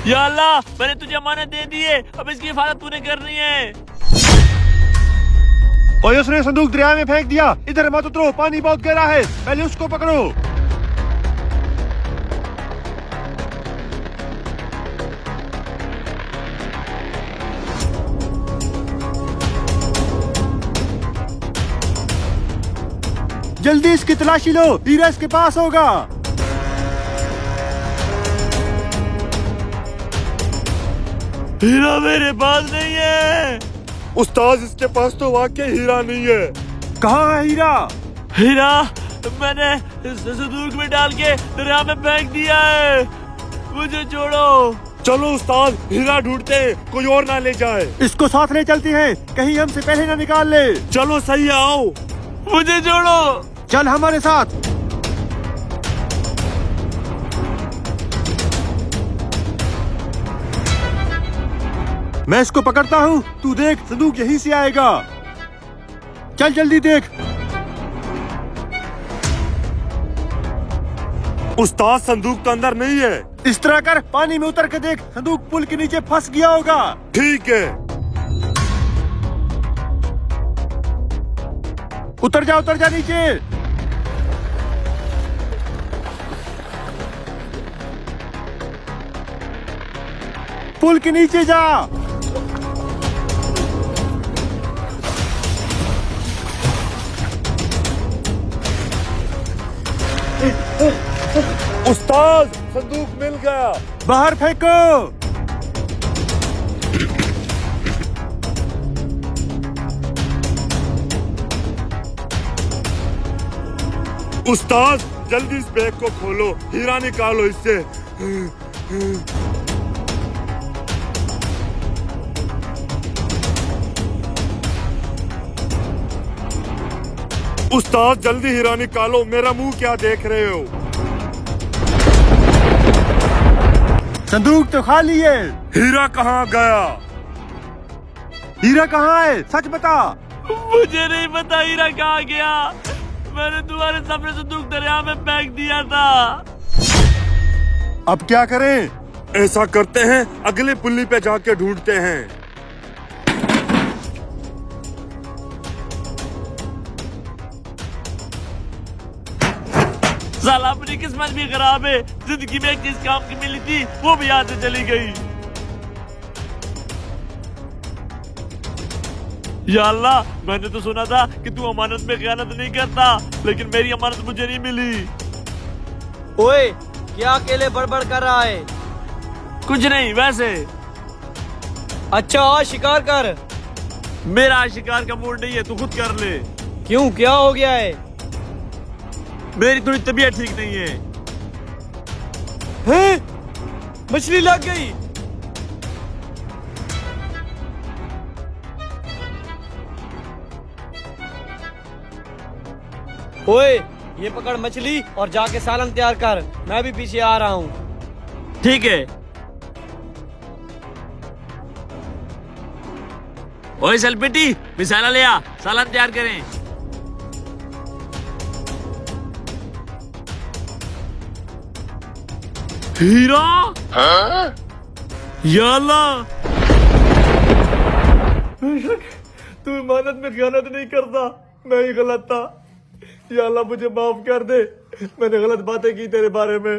या अल्लाह, मैंने तुझे अमानत दे दी है, अब इसकी हिफाजत तूने करनी है। और उसने संदूक दरिया में फेंक दिया। इधर मत उतरो, पानी बहुत गहरा है, पहले उसको पकड़ो। जल्दी इसकी तलाशी लो, हीरा इसके पास होगा। हीरा मेरे पास नहीं है। उस्ताद, इसके पास तो वाकई हीरा नहीं है। कहाँ है हीरा? हीरा मैंने संदूक में डाल के दरिया में फेंक दिया है, मुझे छोड़ो। चलो उस्ताद, हीरा ढूंढते हैं, कोई और ना ले जाए। इसको साथ ले चलते हैं, कहीं हमसे पहले ना निकाल ले। चलो सही है, आओ। मुझे छोड़ो। चल हमारे साथ। मैं इसको पकड़ता हूँ, तू देख, संदूक यहीं से आएगा। चल जल्दी देख। उस्ताद, संदूक तो अंदर नहीं है। इस तरह कर, पानी में उतर के देख, संदूक पुल के नीचे फंस गया होगा। ठीक है। उतर जा नीचे। पुल के नीचे जा। उस्ताद, संदूक मिल गया। बाहर फेंको। उस्ताद, जल्दी इस बैग को खोलो, हीरा निकालो इससे। उस्ताद, जल्दी हीरा निकालो, मेरा मुंह क्या देख रहे हो? संदूक तो खाली है। हीरा कहाँ गया? हीरा कहाँ है, सच बता। मुझे नहीं पता हीरा कहाँ गया, मैंने तुम्हारे सामने संदूक दरिया में फेंक दिया था। अब क्या करें? ऐसा करते हैं, अगले पुल्ली पे जाके ढूंढते हैं। साला अपनी किस्मत भी खराब है, जिंदगी में एक चीज काम की मिली थी वो भी याद से चली गई। या अल्लाह, मैंने तो सुना था कि तू अमानत में खयानत नहीं करता, लेकिन मेरी अमानत मुझे नहीं मिली। ओए, क्या अकेले बड़बड़ कर रहा है? कुछ नहीं, वैसे। अच्छा, आ शिकार कर। मेरा आज शिकार का मूड नहीं है, तू खुद कर ले। क्यों, क्या हो गया है? मेरी थोड़ी तबीयत ठीक नहीं है। हैं? मछली लग गई। ओए, ये पकड़ मछली और जाके सालन तैयार कर, मैं भी पीछे आ रहा हूँ। ठीक है। ओए सलपेटी, मिसाला ले आ, सालन तैयार करें। हीरा? या अल्लाह, तू इमानत में खयानत नहीं करता, मैं ही गलत था। या अल्लाह, मुझे माफ कर दे, मैंने गलत बातें की तेरे बारे में।